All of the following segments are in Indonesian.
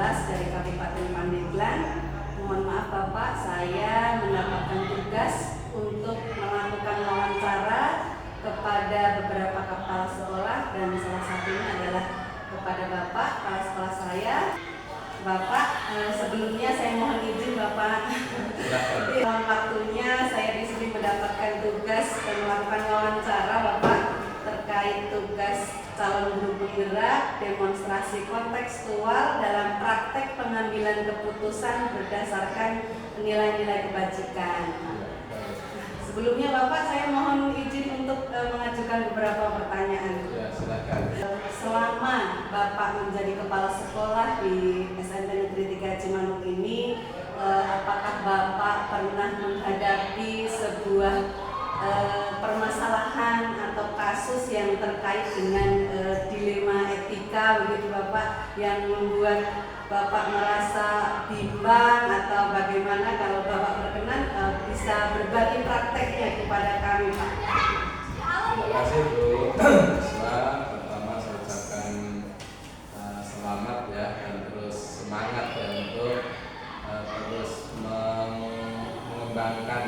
dari Kabupaten Pandeglang. Mohon maaf Bapak, saya mendapatkan tugas untuk melakukan wawancara kepada beberapa kepala sekolah dan salah satunya adalah kepada Bapak, kepala sekolah saya. Bapak, sebelumnya saya mohon izin Bapak. Dalam waktunya saya di sini mendapatkan tugas dan melakukan wawancara Bapak terkait tugas calon guru penggerak demonstrasi kontekstual dalam praktek pengambilan keputusan berdasarkan nilai-nilai kebajikan. Sebelumnya Bapak, saya mohon izin untuk mengajukan beberapa pertanyaan. Ya, silakan. Selama Bapak menjadi kepala sekolah di SMP Negeri 3 Cimanuk ini, apakah Bapak pernah menghadapi sebuah permasalahan atau kasus yang terkait dengan dilema etika begitu Bapak, yang membuat Bapak merasa bimbang, atau bagaimana? Kalau Bapak berkenan bisa berbagi prakteknya kepada kami Pak. Terima kasih Bu. Pertama saya ucapkan selamat ya, dan terus semangat ya untuk terus mengembangkan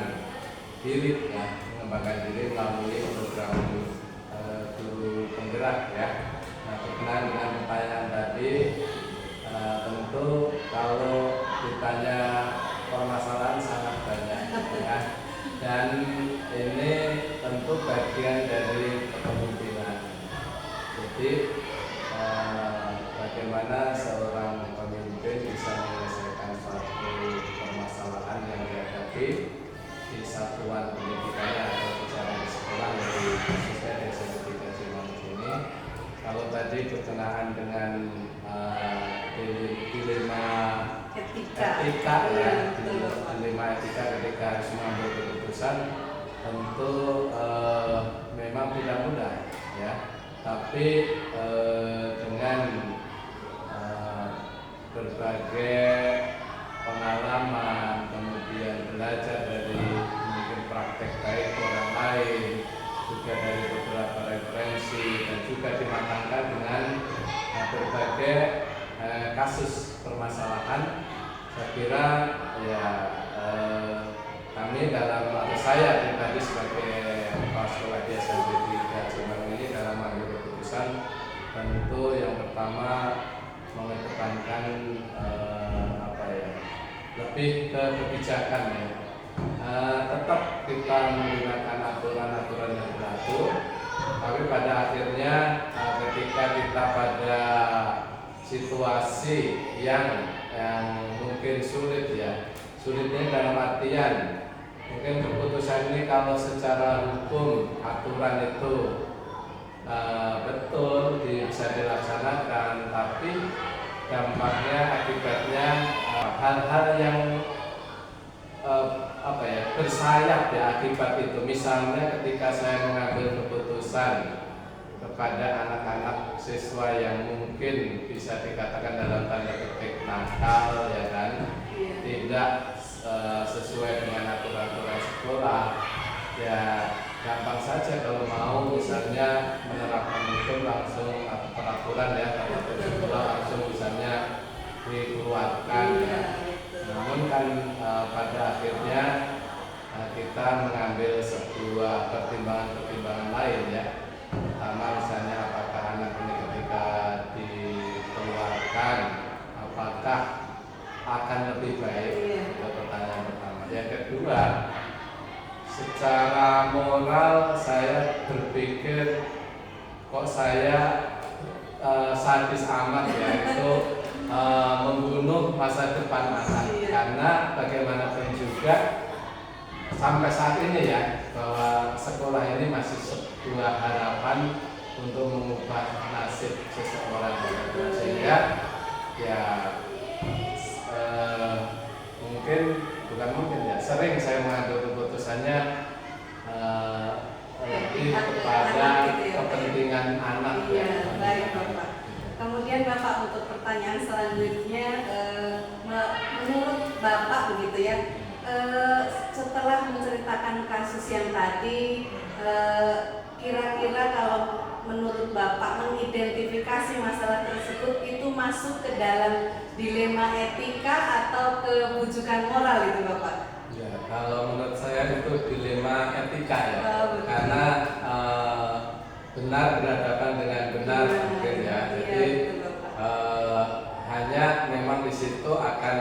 diri ya, melalui program guru penggerak ya. Nah, berkenaan dengan pertanyaan tadi, tentu kalau ditanya permasalahan sangat banyak ya, dan ini tentu bagian dari kepemimpinan. Jadi bagaimana seorang pemimpin bisa menyelesaikan suatu permasalahan yang dihadapi di satuan pendidikannya atau secara di sekolah, dari khususnya di SMP 3 Cimanuk ini. Kalau tadi berkenaan dengan dilema etika ya, dilema etika ketika harus mengambil keputusan, tentu memang tidak mudah ya. Tapi dengan berbagai pengalaman, kemudian belajar dari mungkin praktek baik orang lain, juga dari beberapa referensi, dan juga dimatangkan dengan berbagai kasus permasalahan, saya kira ya kami dalam, atau saya pribadi sebagai kepala sekolah di SMP 3 Cimanuk ini dalam mengambil keputusan, tentu yang pertama mengedepankan lebih ke kebijakan ya. Tetap kita menggunakan aturan-aturan yang berlaku, tapi pada akhirnya ketika kita pada situasi yang mungkin sulit ya, sulitnya dalam artian mungkin keputusan ini kalau secara hukum aturan itu betul bisa dilaksanakan, tapi dampaknya, akibatnya hal-hal yang bersayap ya akibat itu. Misalnya ketika saya mengambil keputusan kepada anak-anak siswa yang mungkin bisa dikatakan dalam tanda petik nakal ya kan, tidak sesuai dengan aturan-aturan sekolah, ya gampang saja kalau mau misalnya menerapkan hukum langsung, atau peraturan ya, atau sekolah langsung misalnya dikeluarkan ya. Namun kan pada akhirnya kita mengambil sebuah pertimbangan-pertimbangan lain ya. Pertama misalnya, apakah anak ini ketika dikeluarkan apakah akan lebih baik, itu pertanyaan pertama. Yang kedua, secara moral saya berpikir kok saya sadis amat ya, itu membunuh masa depan anak. Karena bagaimanapun juga sampai saat ini ya, bahwa sekolah ini masih sebuah harapan untuk mengubah nasib seseorang, sehingga ya sering saya mengambil keputusannya lebih kepada kepentingan anak. Iya, baik Bapak. Kemudian Bapak, untuk pertanyaan selanjutnya, menurut Bapak begitu ya, setelah menceritakan kasus yang tadi, kira-kira kalau menurut Bapak mengidentifikasi masalah tersebut itu masuk ke dalam dilema etika atau kebujukan moral itu Bapak? Ya, kalau menurut saya itu dilema etika ya, Betul. karena benar berhadapan dengan benar mungkin ya. Jadi betul, Bapak. hanya memang di situ akan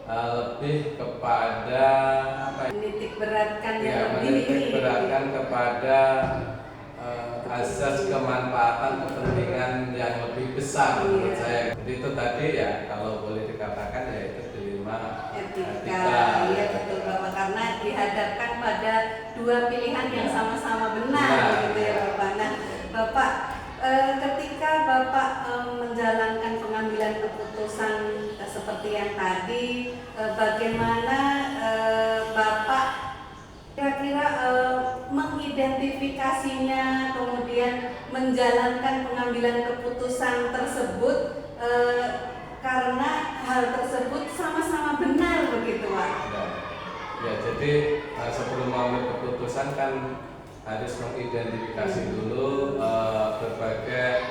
lebih kepada apa ya? Menitik beratkan yang Ya, lebih menitik ini. beratkan kepada asas kemanfaatan kepentingan yang lebih besar menurut saya. Jadi itu tadi ya kalau boleh dikatakan ya itu dilema Etika, iya betul Bapak, karena dihadapkan pada dua pilihan yang sama-sama benar gitu ya Bapak. Nah Bapak, ketika Bapak menjalankan pengambilan keputusan seperti yang tadi, bagaimana Bapak kira-kira mengidentifikasinya, kemudian menjalankan pengambilan keputusan tersebut karena hal tersebut sama-sama benar begitu Pak? Ya, jadi sebelum mengambil keputusan kan harus mengidentifikasi dulu berbagai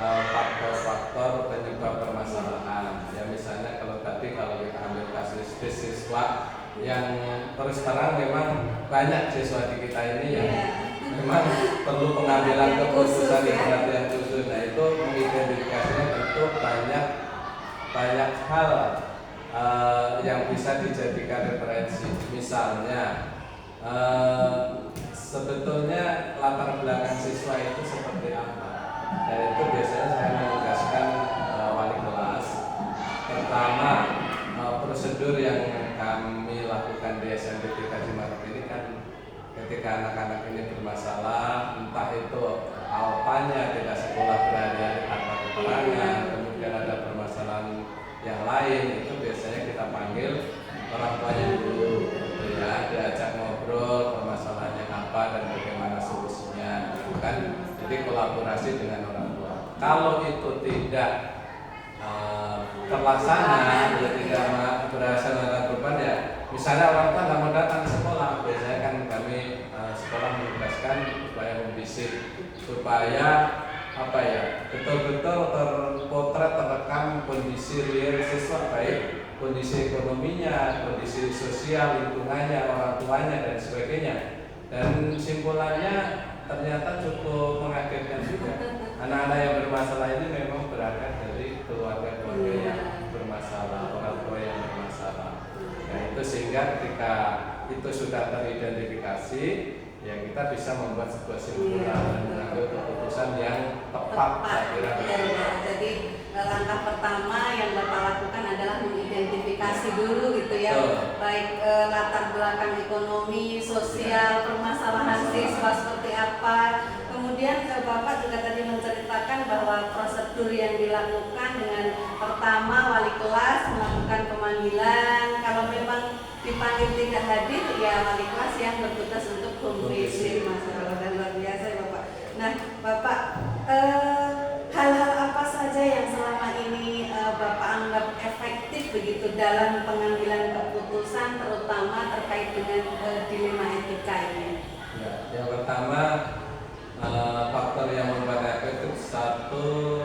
faktor-faktor penyebab permasalahan. Ya misalnya kalau kita ambil kasus siswa yang terus terang memang banyak siswa di kita ini yang memang perlu pengambilan keputusan yang perhatian khusus. Nah itu mengidentifikasinya tentu banyak hal yang bisa dijadikan referensi. Misalnya sebetulnya latar belakang siswa itu seperti apa, dan itu biasanya saya menugaskan wali kelas. Pertama, prosedur yang kami lakukan di SMP TK Cimarak ini kan ketika anak-anak ini bermasalah, entah itu alpanya tidak sekolah berhari-hari tanpa keterangan, kemudian ada permasalahan yang lain, itu biasanya kita panggil orang tuanya dulu, gitu ya, diajak ngobrol permasalahannya apa dan bagaimana solusinya, gitu kan. Jadi kolaborasi dengan orang tua. Kalau itu tidak terlaksana, ya tidak berhasil melakukan ya, misalnya orang tua nggak mau datang ke sekolah, biasanya kan kami sekolah menugaskan supaya membisik, supaya apa ya, betul-betul terpotret terekam kondisi real siswa, baik kondisi ekonominya, kondisi sosial lingkungannya, orang tuanya dan sebagainya. Dan simpulannya ternyata cukup mengagetkan juga. Anak-anak yang bermasalah ini memang berangkat dari keluarga-keluarga yang bermasalah, orang tua yang bermasalah. Nah itu sehingga ketika itu sudah teridentifikasi, ya kita bisa membuat sebuah simpulan dan mengambil keputusan yang tepat. Jadi langkah pertama yang Bapak lakukan adalah mengidentifikasi dulu gitu ya, baik latar belakang ekonomi, sosial, permasalahan siswa seperti apa. Kemudian Bapak juga tadi menceritakan bahwa prosedur yang dilakukan dengan pertama wali kelas melakukan pemanggilan, kalau memang dipanggil tidak hadir ya wali kelas yang bertugas untuk home visit. Masalah dan luar biasa ya Bapak. Nah Bapak, hal-hal apa saja yang selama ini Bapak anggap efektif begitu dalam pengambilan keputusan, terutama terkait dengan dilema etika ini? Ya, yang pertama faktor yang membuat efektif satu,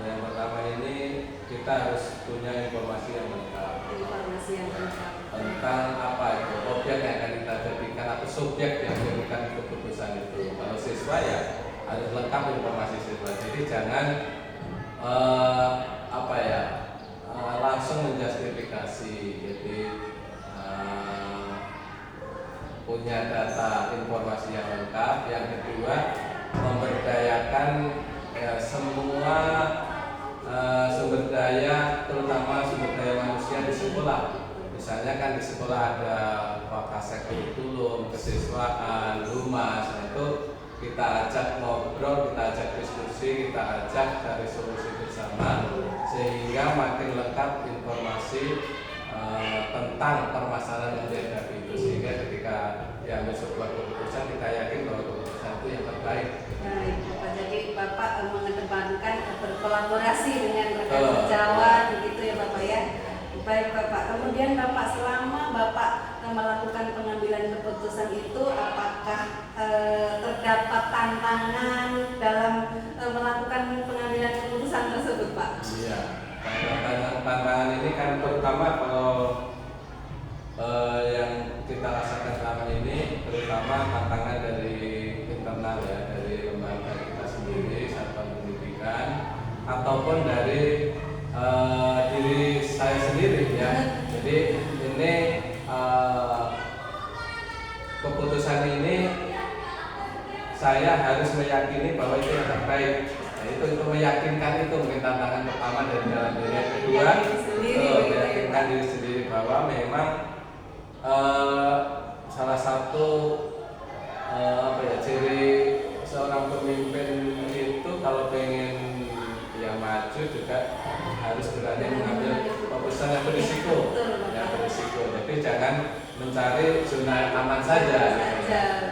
yang pertama ini kita harus punya informasi yang lengkap. Informasi yang lengkap tentang apa itu objek yang akan kita jadikan atau subjek yang memberikan keputusan itu. Kalau siswa ya harus lengkap informasi siswa. Jadi jangan langsung menjustifikasi. Jadi punya data informasi yang lengkap. Yang kedua, memberdayakan semua sumber daya, terutama sumber daya manusia di sekolah. Misalnya kan di sekolah ada wakasek kurikulum, kesiswaan, humas, itu kita ajak ngobrol, kita ajak diskusi, kita ajak cari solusi bersama, sehingga makin lengkap informasi tentang permasalahan yang dihadapi itu, sehingga ketika diambil sebuah keputusan kita yakin bahwa keputusan itu yang terbaik. Baik, Bapak. Jadi Bapak mengedepankan berkolaborasi dengan rekan sejawat, begitu ya Bapak ya. Baik Bapak, kemudian Bapak selama Bapak melakukan pengambilan keputusan itu apakah terdapat tantangan dalam melakukan pengambilan keputusan tersebut Pak? Iya, tantangan ini kan terutama kalau yang kita rasakan selama ini, terutama tantangan dari internal ya, dari lembaga kita sendiri, satuan pendidikan, ataupun dari diri saya sendiri ya. Jadi ini keputusan ini saya harus meyakini bahwa itu yang terbaik. Nah, itu meyakinkan itu mungkin tantangan pertama dari dalam diri. Yang kedua, meyakinkan diri sendiri bahwa memang salah satu ciri seorang pemimpin itu kalau pengen ya maju juga harus berani mengambil keputusan yang berisiko, Jadi jangan mencari zona aman saja.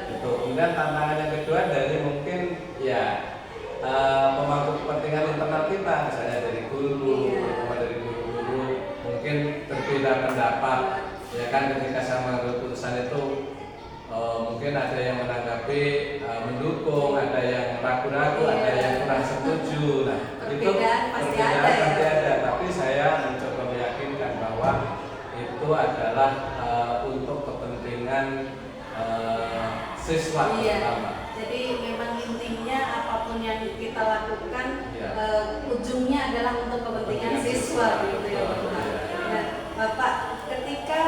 Itu. Kemudian tantangan yang kedua dari mungkin ya pemangku kepentingan internal kita, misalnya dari guru, dari guru-guru mungkin berbeda pendapat. Ya kan ketika saya mengambil keputusan itu mungkin ada yang menanggapi mendukung, ada yang ragu-ragu, ada yang kurang setuju. Nah, itu pasti ada. Tapi saya mencoba meyakinkan bahwa itu adalah untuk kepentingan siswa pertama. Jadi memang intinya apapun yang kita lakukan ujungnya adalah untuk kepentingan siswa gitu ya Bapak. Nah, Bapak ketika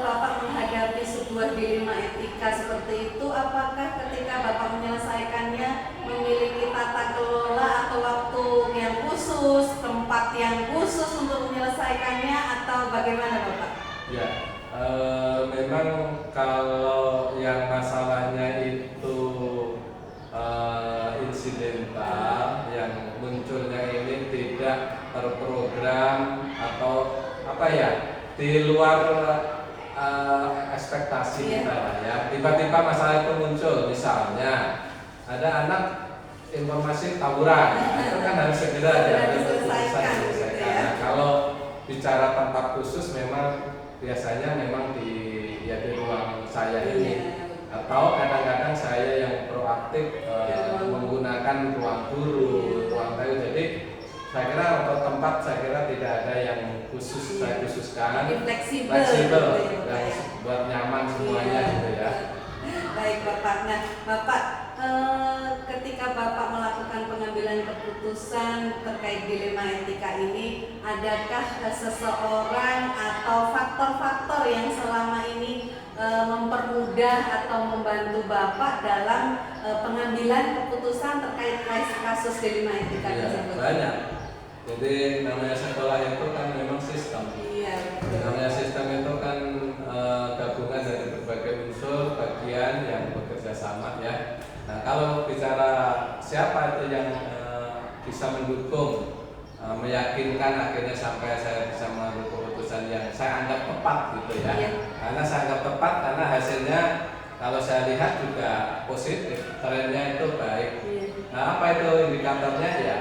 Bapak menghadapi sebuah dilema etika seperti itu, apakah ketika Bapak menyelesaikannya memiliki tata kelola atau waktu yang khusus, tempat yang khusus untuk menyelesaikannya atau bagaimana Bapak? Ya, memang kalau yang masalahnya itu insidental, yang munculnya ini tidak terprogram atau di luar ekspektasi kita ya. Tiba-tiba masalah itu muncul, misalnya ada anak informasi tawuran, itu kan harus segera diselesaikan. Nah, kalau bicara tempat khusus memang biasanya memang di ruang saya ini, atau kadang-kadang saya yang proaktif menggunakan ruang guru, ruang tamu. Jadi saya kira untuk tempat saya kira tidak ada yang khusus saya khususkan, fleksibel dan buat nyaman semuanya gitu ya. Baik Bapak, nah Bapak ketika Bapak melakukan pengambilan keputusan terkait dilema etika ini, adakah seseorang atau faktor-faktor yang selama ini mempermudah atau membantu Bapak dalam pengambilan keputusan terkait kasus dilema etika tersebut? Banyak. Jadi namanya sekolah itu kan memang sistem. Namanya sistem itu kan gabungan dari berbagai unsur bagian yang bekerja sama ya. Nah, kalau bicara siapa itu yang bisa mendukung, meyakinkan akhirnya sampai saya bisa mengambil keputusan yang saya anggap tepat gitu ya. Karena saya anggap tepat karena hasilnya kalau saya lihat juga positif, trennya itu baik. Nah, apa itu indikatornya ya?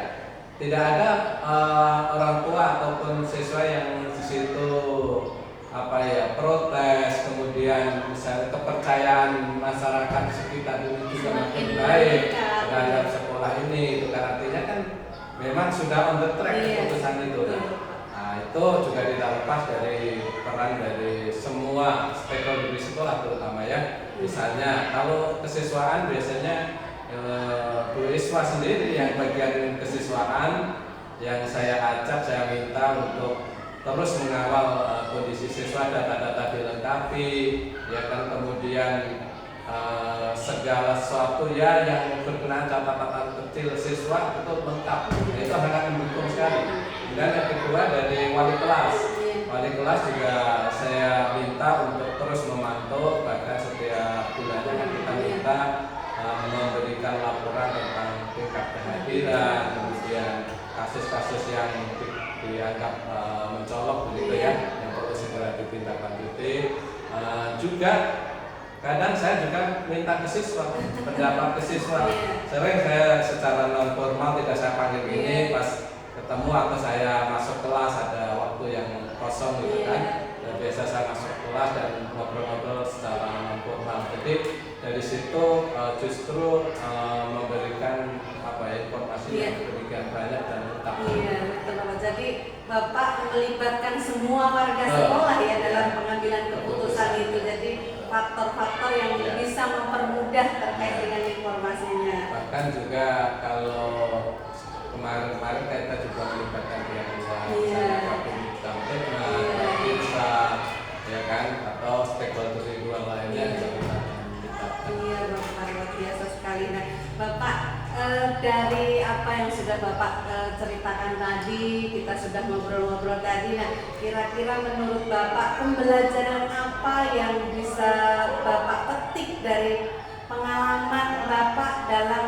Tidak ada orang tua ataupun siswa yang di situ protes, kemudian misalnya kepercayaan masyarakat sekitar ini juga makin baik terhadap sekolah ini. Itu kan artinya kan memang sudah on the track keputusan itu. Nah, itu juga tidak lepas dari peran dari semua stakeholder di sekolah terutama ya. Misalnya kalau kesiswaan biasanya Bu Iswa sendiri yang bagian kesiswaan yang saya ajak, saya minta untuk terus mengawal kondisi siswa, data-data dilengkapi, ya kan, kemudian segala sesuatu ya yang berkenaan catatan kecil siswa itu lengkap. Itu sangat mendukung sekali. Dan yang kedua dari wali kelas juga saya minta untuk terus memantau, bahkan setiap bulannya kan kita minta memberikan laporan tentang tingkat kehadiran, kemudian kasus-kasus yang dianggap mencolok begitu ya, yang perlu segera ditindaklanjuti. Juga kadang saya juga minta ke siswa, pendapat ke siswa. Sering saya secara non formal tidak saya panggil ini pas ketemu atau saya masuk kelas ada waktu yang kosong gitu kan. Dan biasa saya masuk kelas dan ngobrol-ngobrol secara non-formal. Jadi dari situ justru memberikan informasi yang demikian banyak dan lengkap. Iya, betul Bapak. Jadi Bapak melibatkan semua warga sekolah ya dalam pengambilan keputusan itu. Jadi faktor-faktor yang bisa mempermudah terkait dengan informasinya. Bahkan juga kalau kemarin-kemarin kita juga melibatkan pihak usaha, bisa ya kan, atau stakeholder yang lainnya juga melibatkan. Iya Bapak, luar biasa sekali. Nah Bapak, dari apa yang sudah Bapak ceritakan tadi, kita sudah ngobrol-ngobrol tadi. Nah, kira-kira menurut Bapak pembelajaran apa yang bisa Bapak petik dari pengalaman Bapak dalam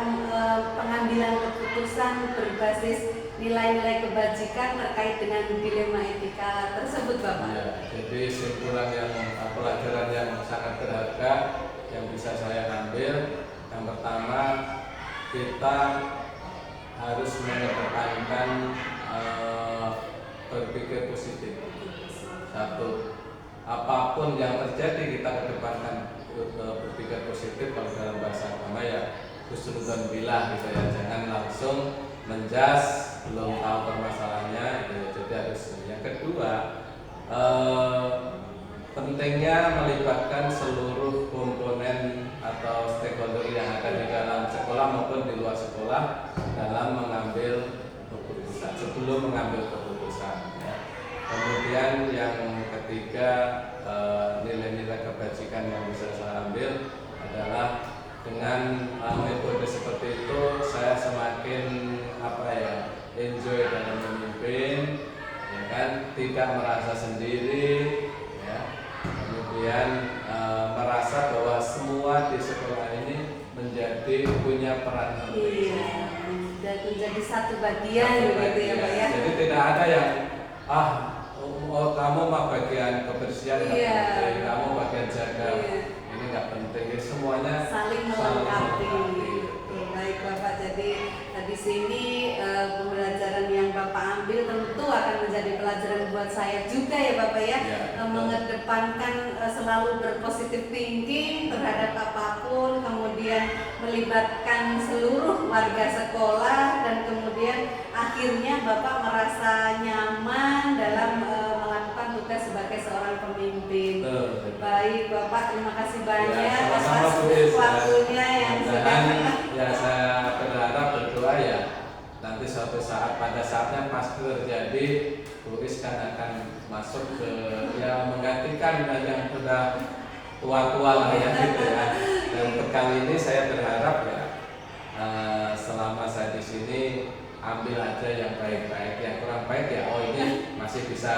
pengambilan keputusan berbasis nilai-nilai kebajikan terkait dengan dilema etika tersebut, Bapak? Ya, jadi simpulan pelajaran yang sangat berharga yang bisa saya ambil, yang pertama, kita harus mengedepankan berpikir positif. Satu, apapun yang terjadi kita kedepankan berpikir positif. Kalau dalam bahasa agama ya husnuzon billah gitu ya, jangan langsung menjas belum tahu permasalahannya gitu. Jadi harus. Yang kedua, pentingnya melibatkan seluruh komponen atau stakeholder yang ada di dalam sekolah maupun di luar sekolah dalam mengambil keputusan, sebelum mengambil keputusan ya. Kemudian yang ketiga, nilai-nilai kebajikan yang bisa saya ambil adalah dengan metode seperti itu saya semakin enjoy dalam memimpin ya kan, tidak merasa sendiri ya. Kemudian merasa bahwa semua di sekolah ini punya peran penting. Iya, dan menjadi satu bagian begitu ya Pak ya. Jadi tidak ada yang kamu mah bagian kebersihan nggak penting, kamu bagian jaga ini nggak penting. Semuanya saling melengkapi. Baik Bapak, jadi di sini pembelajaran yang Bapak ambil tentu akan menjadi pelajaran buat saya juga ya Bapak ya, mengedepankan selalu berpositif thinking terhadap apapun, kemudian melibatkan seluruh warga sekolah, dan kemudian akhirnya Bapak merasa nyaman dalam melakukan tugas sebagai seorang pemimpin. Baik Bapak, terima kasih banyak atas waktunya yang sudah. Ya, saya berharap berdoa ya nanti suatu saat pada saatnya pasti terjadi, turis kan akan masuk ke menggantikan yang sudah tua-tua lah ya gitu ya. Dan kali ini saya berharap ya selama saya di sini ambil aja yang baik-baik, yang kurang baik ya ini masih bisa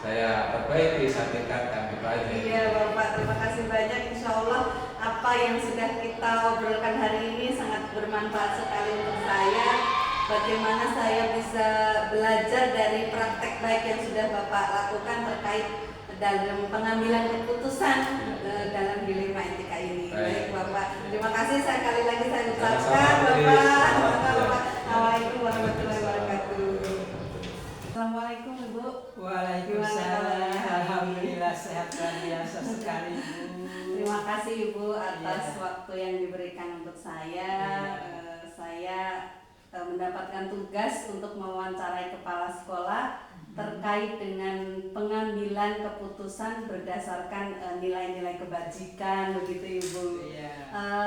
saya perbaiki, saya tingkatkan gitu aja. Iya Bapak, terima kasih banyak. Insya Allah apa yang sudah kita obrolkan hari ini sangat bermanfaat sekali untuk saya. Bagaimana saya bisa belajar dari praktek baik yang sudah Bapak lakukan terkait dalam pengambilan keputusan dalam dilema etika ini. Baik Bapak, terima kasih sekali lagi saya ucapkan Bapak. Assalamualaikum warahmatullahi wabarakatuh. Assalamualaikum Ibu. Waalaikumsalam. Alhamdulillah sehat dan biasa sekali Bu. Terima kasih Ibu atas waktu yang diberikan untuk saya. Saya mendapatkan tugas untuk mewawancarai kepala sekolah terkait dengan pengambilan keputusan berdasarkan nilai-nilai kebajikan begitu Ibu.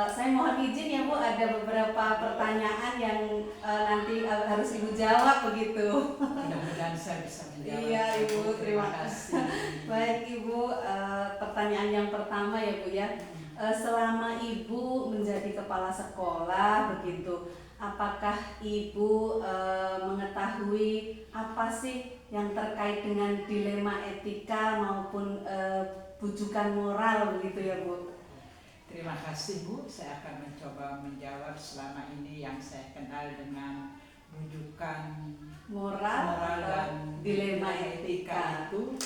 Saya mohon izin ya Bu, ada beberapa pertanyaan yang nanti harus Ibu jawab begitu. Mudah-mudahan saya bisa menjawab. Iya Ibu, terima kasih. Baik Ibu, pertanyaan yang pertama ya Bu ya. Selama Ibu menjadi kepala sekolah begitu, apakah Ibu mengetahui apa sih yang terkait dengan dilema etika maupun bujukan moral begitu ya Bu? Terima kasih Bu, saya akan mencoba menjawab selama ini yang saya kenal dengan bujukan moral dan dilema etika itu.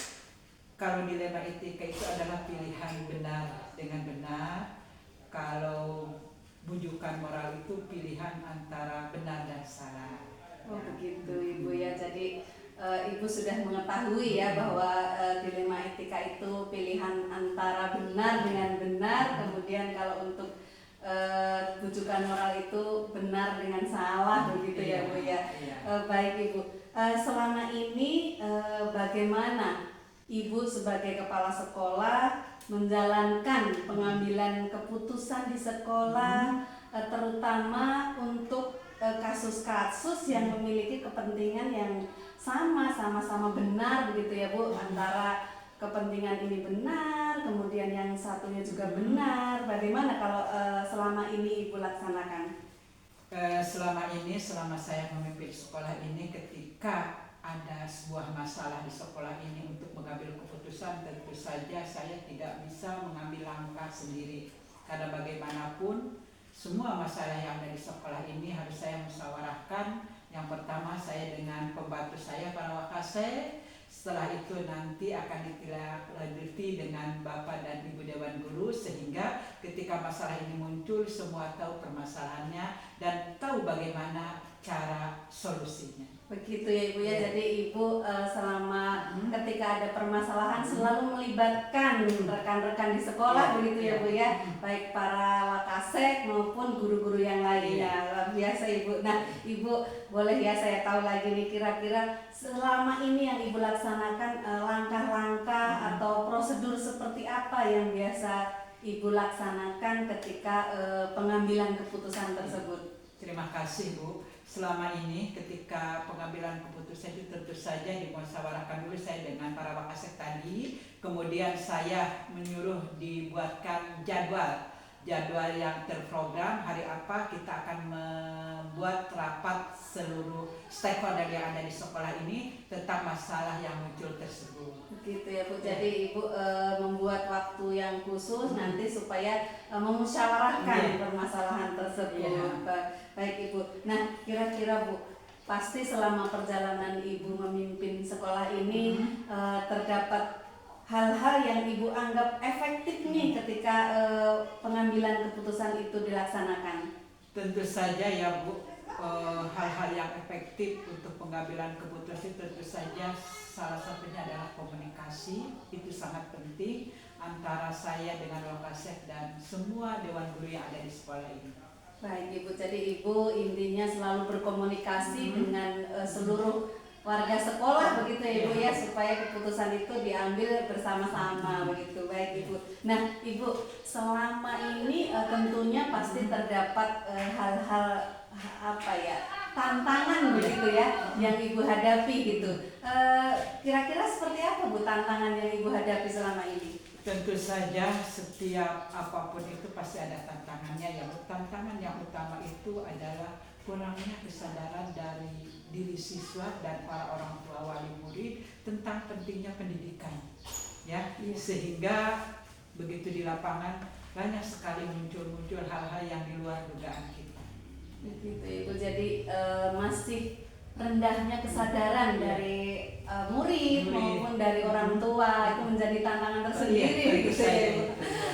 Kalau dilema etika itu adalah pilihan benar dengan benar. Kalau bujukan moral itu pilihan antara benar dan salah. Oh begitu Ibu ya, jadi Ibu sudah mengetahui ya bahwa dilema etika itu pilihan antara benar dengan benar, kemudian kalau untuk bujukan moral itu benar dengan salah, begitu ya Bu ya. Baik Ibu, selama ini bagaimana Ibu sebagai kepala sekolah menjalankan pengambilan keputusan di sekolah, terutama untuk kasus-kasus yang memiliki kepentingan yang sama-sama benar, begitu ya Bu, antara kepentingan ini benar, kemudian yang satunya juga benar. Bagaimana kalau selama ini Ibu laksanakan? Selama saya memimpin sekolah ini, ketika ada sebuah masalah di sekolah ini untuk mengambil keputusan, tentu saja saya tidak bisa mengambil langkah sendiri. Karena bagaimanapun, semua masalah yang ada di sekolah ini harus saya musyawarahkan. Yang pertama saya dengan pembantu saya, para wakase. Setelah itu nanti akan ditindaklanjuti dengan Bapak dan Ibu Dewan Guru, sehingga ketika masalah ini muncul semua tahu permasalahannya dan tahu bagaimana cara solusinya. Begitu ya Ibu ya. Jadi Ibu selama ketika ada permasalahan selalu melibatkan rekan-rekan di sekolah, begitu ya Bu ya, baik para wakasek maupun guru-guru yang lainnya. Luar biasa Ibu. Nah Ibu, boleh ya saya tahu lagi nih, kira-kira selama ini yang Ibu laksanakan langkah-langkah atau prosedur seperti apa yang biasa Ibu laksanakan ketika pengambilan keputusan tersebut? Terima kasih Bu. Selama ini ketika pengambilan keputusan itu tentu saja dimusyawarahkan dulu saya dengan para wakasek tadi. Kemudian saya menyuruh dibuatkan jadwal yang terprogram, hari apa kita akan membuat rapat seluruh stakeholder yang ada di sekolah ini tentang masalah yang muncul tersebut. Begitu ya Bu. Jadi Ibu membuat waktu yang khusus nanti supaya memusyawarahkan permasalahan tersebut. Baik Ibu. Nah kira-kira Bu, pasti selama perjalanan Ibu memimpin sekolah ini terdapat hal-hal yang Ibu anggap efektif nih ketika pengambilan keputusan itu dilaksanakan. Tentu saja ya Bu, hal-hal yang efektif untuk pengambilan keputusan tentu saja salah satunya adalah komunikasi. Itu sangat penting antara saya dengan wakasek dan semua dewan guru yang ada di sekolah ini. Baik Ibu, jadi Ibu intinya selalu berkomunikasi dengan seluruh warga sekolah, begitu ya Ibu ya, supaya keputusan itu diambil bersama-sama, begitu. Baik Ibu. Nah Ibu, selama ini tentunya pasti terdapat hal-hal apa ya, tantangan begitu ya yang Ibu hadapi gitu. Kira-kira seperti apa Bu tantangan yang Ibu hadapi selama ini? Tentu saja setiap apapun itu pasti ada tantangannya. Yang tantangan yang utama itu adalah kurangnya kesadaran dari diri siswa dan para orang tua wali murid tentang pentingnya pendidikan, ya. Sehingga begitu di lapangan banyak sekali muncul hal-hal yang di luar dugaan kita. Begitu Ibu. Jadi masih rendahnya kesadaran dari murid maupun dari orang tua, itu menjadi tantangan tersendiri, gitu ya Ibu.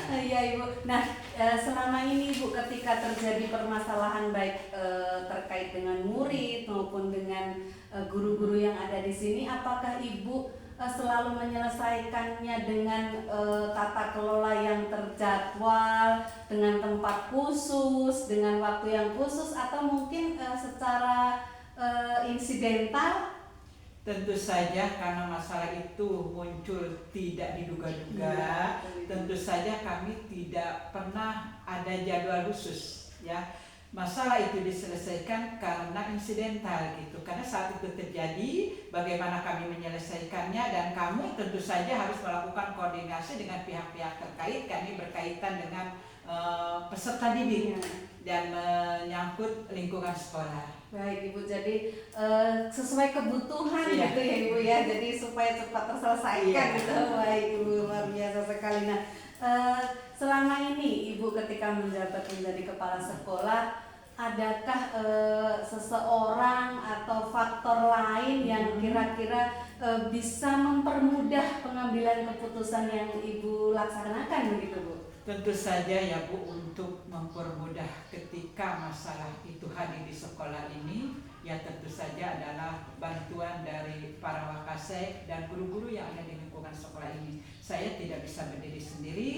Iya Ibu. Nah selama ini Ibu ketika terjadi permasalahan baik terkait dengan murid maupun dengan guru-guru yang ada di sini, apakah Ibu selalu menyelesaikannya dengan tata kelola yang terjadwal, dengan tempat khusus, dengan waktu yang khusus, atau mungkin secara insidental? Tentu saja karena masalah itu muncul tidak diduga-duga, tentu saja kami tidak pernah ada jadwal khusus, ya. Masalah itu diselesaikan karena insidental gitu. Karena saat itu terjadi, bagaimana kami menyelesaikannya, dan kami tentu saja harus melakukan koordinasi dengan pihak-pihak terkait. Kami berkaitan dengan peserta didik dan menyangkut lingkungan sekolah. Baik Ibu, jadi sesuai kebutuhan gitu ya Ibu ya, jadi supaya cepat terselesaikan gitu. Baik Ibu, luar biasa sekali. Nah selama ini Ibu ketika menjabat menjadi kepala sekolah, adakah seseorang atau faktor lain yang kira-kira bisa mempermudah pengambilan keputusan yang Ibu laksanakan begitu Bu? Tentu saja ya Bu, untuk mempermudah ketika masalah itu hadir di sekolah ini, ya tentu saja adalah bantuan dari para saya dan guru-guru yang ada di lingkungan sekolah ini. Saya tidak bisa berdiri sendiri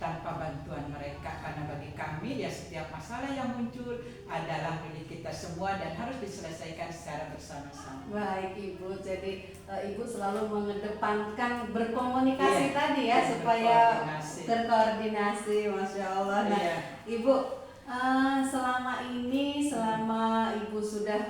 tanpa bantuan mereka, karena bagi kami ya setiap masalah yang muncul adalah milik kita semua dan harus diselesaikan secara bersama-sama. Baik Ibu, jadi Ibu selalu mengedepankan berkomunikasi Iya, tadi ya supaya berkoordinasi. terkoordinasi, Masya Allah. Nah, Iya. Ibu, selama Ibu sudah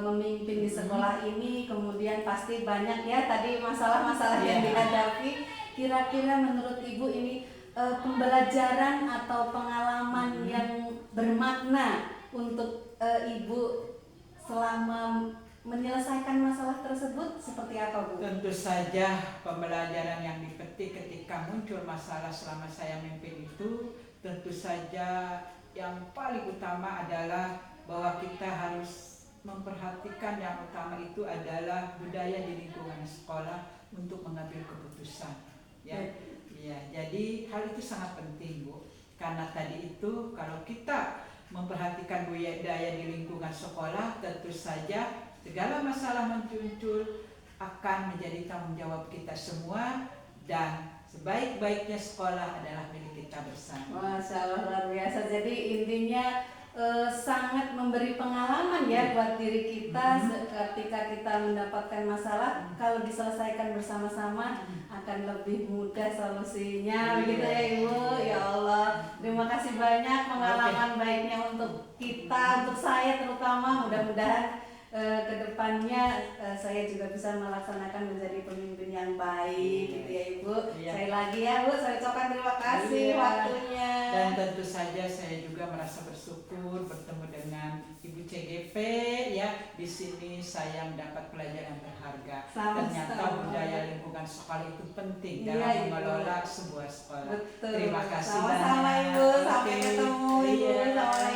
memimpin di sekolah ini, kemudian pasti banyak ya tadi masalah-masalah yang Iya. dihadapi. Kira-kira menurut Ibu ini pembelajaran atau pengalaman yang bermakna untuk Ibu selama menyelesaikan masalah tersebut seperti apa, Bu? Tentu saja pembelajaran yang dipetik ketika muncul masalah selama saya memimpin itu, tentu saja yang paling utama adalah bahwa kita harus memperhatikan yang utama itu adalah budaya di lingkungan sekolah untuk mengambil keputusan. Ya, jadi hal itu sangat penting, Bu. Karena tadi itu kalau kita memperhatikan budaya di lingkungan sekolah, tentu saja segala masalah muncul akan menjadi tanggung jawab kita semua dan sebaik-baiknya sekolah adalah milik kita bersama. Masya Allah, luar biasa. Jadi intinya sangat memberi pengalaman ya buat diri kita ketika kita mendapatkan masalah, kalau diselesaikan bersama-sama akan lebih mudah solusinya. Begitu ya Ibu. Ya Allah, terima kasih banyak pengalaman baiknya untuk kita, untuk saya terutama. Mudah-mudahan kedepannya saya juga bisa melaksanakan menjadi pemimpin yang baik gitu ya Ibu. Sekali lagi ya Bu, saya ucapkan terima kasih waktunya. Dan tentu saja saya juga merasa bersyukur bertemu dengan Ibu CGP ya. Di sini saya mendapat pelajaran berharga. Ternyata budaya lingkungan sekolah itu penting dalam mengelola sebuah sekolah. Betul. Terima kasih Sama-sama Ibu, sampai ketemu Ibu. Iya. Assalamualaikum.